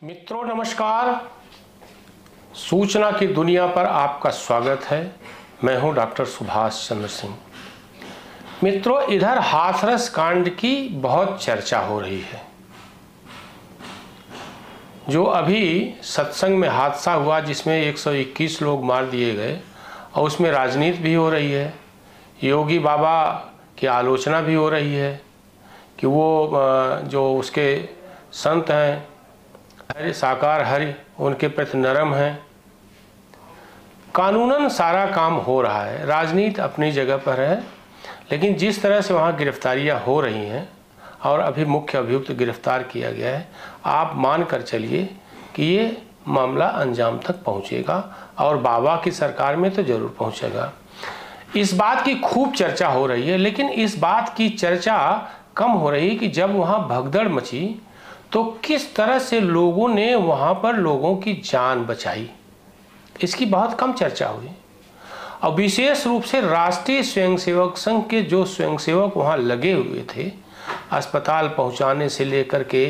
मित्रों नमस्कार। सूचना की दुनिया पर आपका स्वागत है। मैं हूं डॉक्टर सुभाष चंद्र सिंह। मित्रों, इधर हाथरस कांड की बहुत चर्चा हो रही है। जो अभी सत्संग में हादसा हुआ जिसमें 121 लोग मार दिए गए और उसमें राजनीति भी हो रही है। योगी बाबा की आलोचना भी हो रही है कि वो जो उसके संत हैं हरि साकार हरि उनके प्रति नरम है। कानूनन सारा काम हो रहा है, राजनीति अपनी जगह पर है, लेकिन जिस तरह से वहाँ गिरफ्तारियाँ हो रही हैं और अभी मुख्य अभियुक्त गिरफ्तार किया गया है, आप मान कर चलिए कि ये मामला अंजाम तक पहुँचेगा और बाबा की सरकार में तो ज़रूर पहुँचेगा। इस बात की खूब चर्चा हो रही है, लेकिन इस बात की चर्चा कम हो रही कि जब वहाँ भगदड़ मची तो किस तरह से लोगों ने वहाँ पर लोगों की जान बचाई, इसकी बहुत कम चर्चा हुई। और विशेष रूप से राष्ट्रीय स्वयंसेवक संघ के जो स्वयंसेवक वहाँ लगे हुए थे, अस्पताल पहुँचाने से लेकर के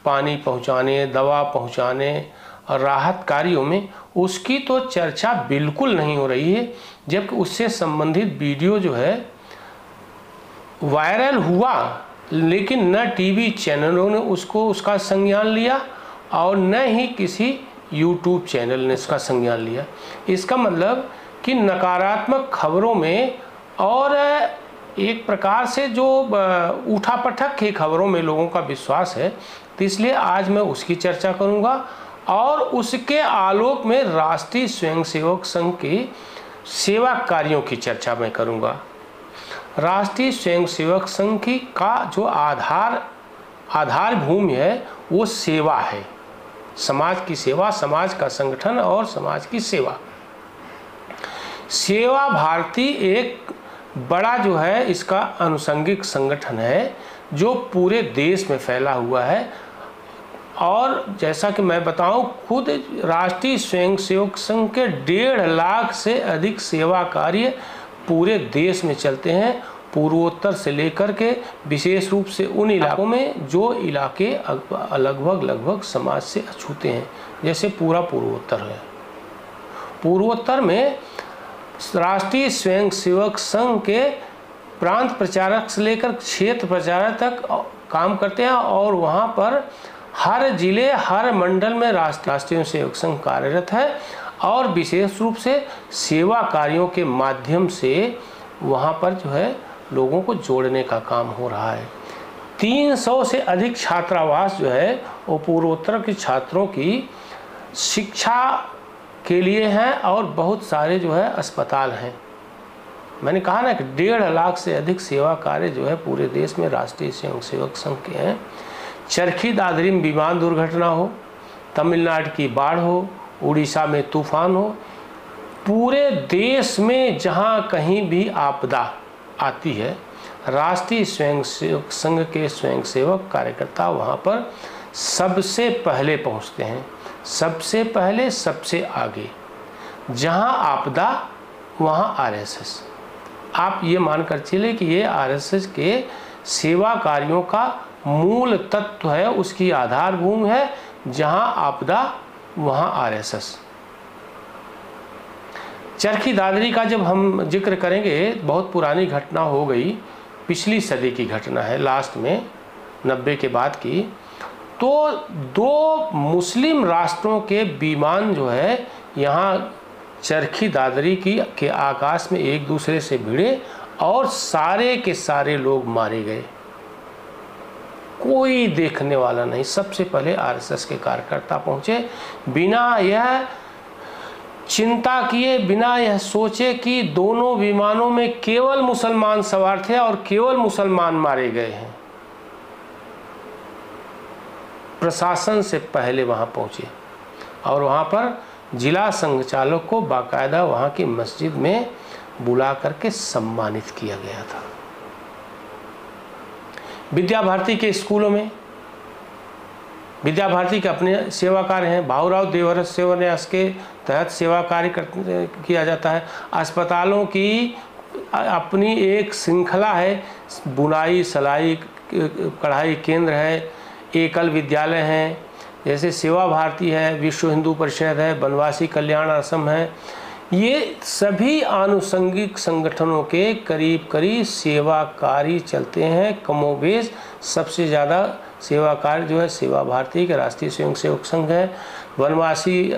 पानी पहुँचाने, दवा पहुँचाने और राहत कार्यों में, उसकी तो चर्चा बिल्कुल नहीं हो रही है। जबकि उससे संबंधित वीडियो जो है वायरल हुआ, लेकिन न टीवी चैनलों ने उसका संज्ञान लिया और न ही किसी यूट्यूब चैनल ने इसका संज्ञान लिया। इसका मतलब कि नकारात्मक खबरों में और एक प्रकार से जो उठापटक की खबरों में लोगों का विश्वास है, तो इसलिए आज मैं उसकी चर्चा करूंगा और उसके आलोक में राष्ट्रीय स्वयंसेवक संघ के सेवा कार्यों की चर्चा मैं करूंगा। राष्ट्रीय स्वयंसेवक संघ की का जो आधार भूमि है वो सेवा है, समाज की सेवा, समाज का संगठन और समाज की सेवा। सेवा भारती एक बड़ा जो है इसका अनुषंगिक संगठन है जो पूरे देश में फैला हुआ है। और जैसा कि मैं बताऊं, खुद राष्ट्रीय स्वयंसेवक संघ के 1.5 लाख से अधिक सेवा कार्य पूरे देश में चलते हैं, पूर्वोत्तर से लेकर के विशेष रूप से उन इलाकों में जो इलाके लगभग समाज से अछूते हैं, जैसे पूरा पूर्वोत्तर है। पूर्वोत्तर में राष्ट्रीय स्वयंसेवक संघ के प्रांत प्रचारक से लेकर क्षेत्र प्रचारक तक काम करते हैं और वहाँ पर हर जिले हर मंडल में राष्ट्रीय स्वयंसेवक संघ कार्यरत है और विशेष रूप से सेवा कार्यों के माध्यम से वहाँ पर जो है लोगों को जोड़ने का काम हो रहा है। 300 से अधिक छात्रावास जो है वो पूर्वोत्तर के छात्रों की शिक्षा के लिए हैं और बहुत सारे जो है अस्पताल हैं। मैंने कहा ना कि 1.5 लाख से अधिक सेवा कार्य जो है पूरे देश में राष्ट्रीय स्वयंसेवक संघ के हैं। चरखी दादरी में विमान दुर्घटना हो, तमिलनाडु की बाढ़ हो, उड़ीसा में तूफान हो, पूरे देश में जहाँ कहीं भी आपदा आती है, राष्ट्रीय स्वयंसेवक संघ के स्वयंसेवक कार्यकर्ता वहाँ पर सबसे पहले पहुँचते हैं। सबसे पहले, सबसे आगे। जहाँ आपदा वहाँ आरएसएस। आप ये मानकर चले कि ये आरएसएस के सेवा कार्यों का मूल तत्व है, उसकी आधारभूमि है। जहाँ आपदा वहाँ आरएसएस। चरखी दादरी का जब हम जिक्र करेंगे, बहुत पुरानी घटना हो गई, पिछली सदी की घटना है, लास्ट में 90 के बाद की। तो 2 मुस्लिम राष्ट्रों के विमान जो है यहाँ चरखी दादरी के आकाश में एक दूसरे से भिड़े और सारे के सारे लोग मारे गए। कोई देखने वाला नहीं। सबसे पहले आरएसएस के कार्यकर्ता पहुंचे, बिना यह चिंता किए, बिना यह सोचे कि दोनों विमानों में केवल मुसलमान सवार थे और केवल मुसलमान मारे गए हैं। प्रशासन से पहले वहां पहुंचे और वहां पर जिला संघचालक को बाकायदा वहां की मस्जिद में बुला करके सम्मानित किया गया था। विद्या भारती के स्कूलों में, विद्या भारती के अपने सेवा कार्य हैं, भाऊराव देवरस सेवा न्यास के तहत सेवा कार्य किया जाता है। अस्पतालों की अपनी एक श्रृंखला है, बुनाई, सिलाई, कढ़ाई केंद्र है, एकल विद्यालय हैं, जैसे सेवा भारती है, विश्व हिंदू परिषद है, वनवासी कल्याण आश्रम है, ये सभी आनुषंगिक संगठनों के करीब करीब सेवा कार्य चलते हैं। कमोबेश सबसे ज़्यादा सेवा कार्य जो है सेवा भारती के राष्ट्रीय स्वयंसेवक संघ है। वनवासी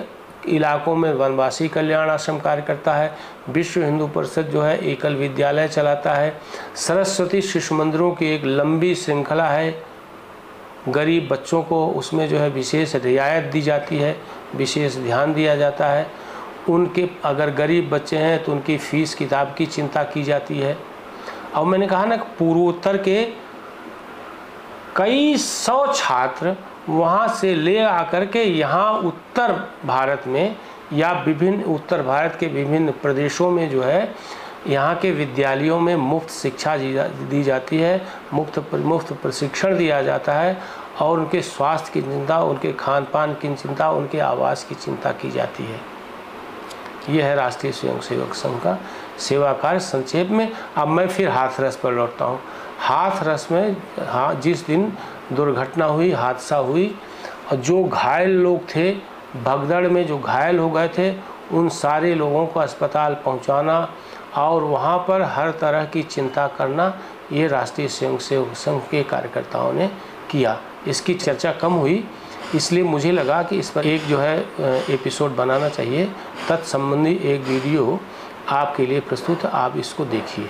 इलाकों में वनवासी कल्याण आश्रम कार्य करता है। विश्व हिंदू परिषद जो है एकल विद्यालय चलाता है। सरस्वती शिशु मंदिरों की एक लंबी श्रृंखला है। गरीब बच्चों को उसमें जो है विशेष रियायत दी जाती है, विशेष ध्यान दिया जाता है। उनके अगर गरीब बच्चे हैं तो उनकी फ़ीस किताब की चिंता की जाती है। और मैंने कहा ना कि पूर्वोत्तर के कई सौ छात्र वहाँ से ले आकर के यहाँ उत्तर भारत में या विभिन्न उत्तर भारत के विभिन्न प्रदेशों में जो है यहाँ के विद्यालयों में मुफ्त शिक्षा दी जाती है, मुफ्त प्रशिक्षण दिया जाता है और उनके स्वास्थ्य की चिंता, उनके खान पान की चिंता, उनके आवास की चिंता की जाती है। यह है राष्ट्रीय स्वयंसेवक संघ का सेवा कार्य संक्षेप में। अब मैं फिर हाथरस पर लौटता हूँ। हाथरस में जिस दिन दुर्घटना हुई, हादसा हुई, और जो घायल लोग थे, भगदड़ में जो घायल हो गए थे, उन सारे लोगों को अस्पताल पहुंचाना और वहां पर हर तरह की चिंता करना, ये राष्ट्रीय स्वयंसेवक संघ के कार्यकर्ताओं ने किया। इसकी चर्चा कम हुई, इसलिए मुझे लगा कि इस पर एक जो है एपिसोड बनाना चाहिए। तत्संबंधी एक वीडियो आपके लिए प्रस्तुत है, आप इसको देखिए।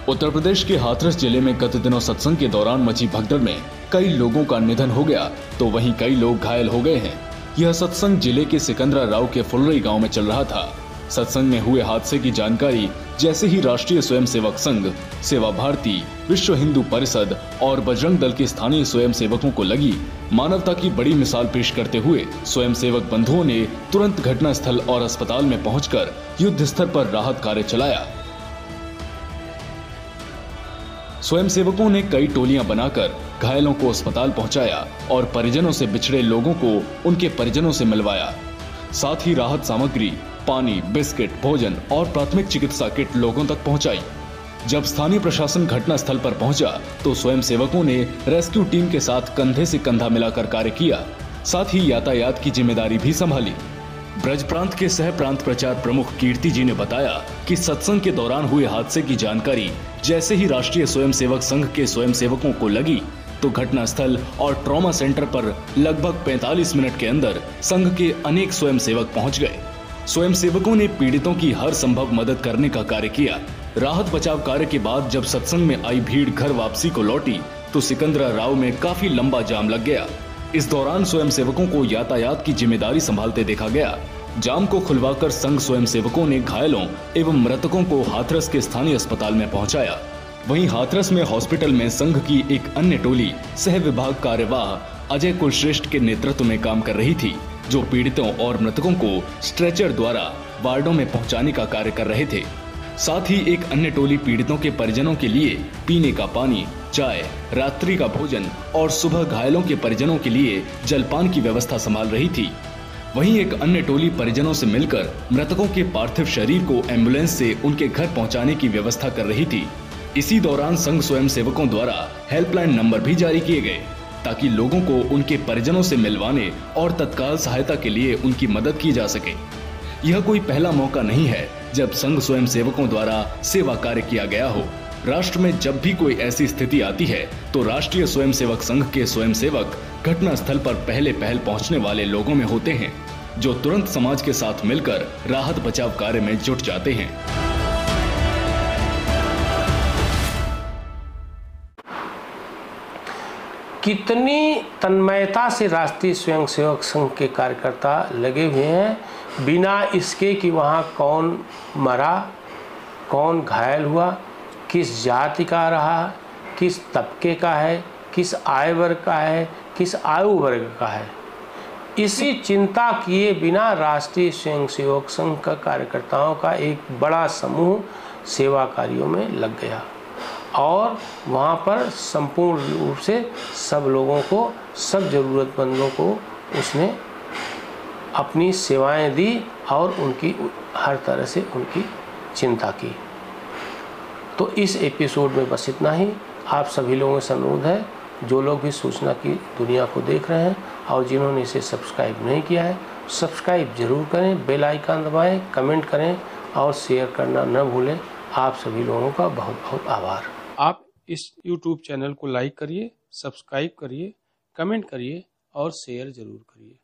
उत्तर प्रदेश के हाथरस जिले में गत दिनों सत्संग के दौरान मची भगदड़ में कई लोगों का निधन हो गया तो वहीं कई लोग घायल हो गए हैं। यह सत्संग जिले के सिकंदरा राव के फुलरई गांव में चल रहा था। सत्संग में हुए हादसे की जानकारी जैसे ही राष्ट्रीय स्वयंसेवक संघ, सेवा भारती, विश्व हिंदू परिषद और बजरंग दल के स्थानीय स्वयंसेवकों को लगी, मानवता की बड़ी मिसाल पेश करते हुए स्वयंसेवक बंधुओं ने तुरंत घटनास्थल और अस्पताल में पहुंचकर युद्ध स्तर पर राहत कार्य चलाया। स्वयंसेवकों ने कई टोलियां बनाकर घायलों को अस्पताल पहुंचाया और परिजनों से बिछड़े लोगों को उनके परिजनों से मिलवाया। साथ ही राहत सामग्री, पानी, बिस्किट, भोजन और प्राथमिक चिकित्सा किट लोगों तक पहुंचाई। जब स्थानीय प्रशासन घटनास्थल पर पहुंचा तो स्वयंसेवकों ने रेस्क्यू टीम के साथ कंधे से कंधा मिलाकर कार्य किया, साथ ही यातायात की जिम्मेदारी भी संभाली। ब्रज प्रांत के सह प्रांत प्रचार प्रमुख कीर्ति जी ने बताया कि सत्संग के दौरान हुए हादसे की जानकारी जैसे ही राष्ट्रीय स्वयंसेवक संघ के स्वयंसेवकों को लगी तो घटनास्थल और ट्रॉमा सेंटर पर लगभग 45 मिनट के अंदर संघ के अनेक स्वयंसेवक पहुंच गए। स्वयंसेवकों ने पीड़ितों की हर संभव मदद करने का कार्य किया। राहत बचाव कार्य के बाद जब सत्संग में आई भीड़ घर वापसी को लौटी तो सिकंदरा राव में काफी लंबा जाम लग गया। इस दौरान स्वयंसेवकों को यातायात की जिम्मेदारी संभालते देखा गया। जाम को खुलवाकर संघ स्वयंसेवकों ने घायलों एवं मृतकों को हाथरस के स्थानीय अस्पताल में पहुंचाया। वहीं हाथरस में हॉस्पिटल में संघ की एक अन्य टोली सह विभाग कार्यवाह अजय कुलश्रेष्ठ के नेतृत्व में काम कर रही थी, जो पीड़ितों और मृतकों को स्ट्रेचर द्वारा वार्डों में पहुंचाने का कार्य कर रहे थे। साथ ही एक अन्य टोली पीड़ितों के परिजनों के लिए पीने का पानी, चाय, रात्रि का भोजन और सुबह घायलों के परिजनों के लिए जलपान की व्यवस्था संभाल रही थी। वहीं एक अन्य टोली परिजनों से मिलकर मृतकों के पार्थिव शरीर को एम्बुलेंस से उनके घर पहुंचाने की व्यवस्था कर रही थी। इसी दौरान संघ स्वयंसेवकों द्वारा हेल्पलाइन नंबर भी जारी किए गए ताकि लोगों को उनके परिजनों से मिलवाने और तत्काल सहायता के लिए उनकी मदद की जा सके। यह कोई पहला मौका नहीं है जब संघ स्वयंसेवकों द्वारा सेवा कार्य किया गया हो। राष्ट्र में जब भी कोई ऐसी स्थिति आती है तो राष्ट्रीय स्वयंसेवक संघ के स्वयंसेवक घटनास्थल पर पहले पहुंचने वाले लोगों में होते हैं, जो तुरंत समाज के साथ मिलकर राहत बचाव कार्य में जुट जाते हैं। कितनी तन्मयता से राष्ट्रीय स्वयंसेवक संघ के कार्यकर्ता लगे हुए हैं, बिना इसके कि वहाँ कौन मरा, कौन घायल हुआ, किस जाति का रहा, किस तबके का है, किस आय वर्ग का है, किस आयु वर्ग का है, इसी चिंता किए बिना राष्ट्रीय स्वयंसेवक संघ का कार्यकर्ताओं का एक बड़ा समूह सेवा कार्यों में लग गया और वहाँ पर संपूर्ण रूप से सब लोगों को, सब ज़रूरतमंदों को उसने अपनी सेवाएं दी और उनकी हर तरह से उनकी चिंता की। तो इस एपिसोड में बस इतना ही। आप सभी लोगों से अनुरोध है जो लोग भी सूचना की दुनिया को देख रहे हैं और जिन्होंने इसे सब्सक्राइब नहीं किया है, सब्सक्राइब जरूर करें, बेल आइकन दबाएं, कमेंट करें और शेयर करना न भूलें। आप सभी लोगों का बहुत बहुत आभार। आप इस YouTube चैनल को लाइक करिए, सब्सक्राइब करिए, कमेंट करिए और शेयर जरूर करिए।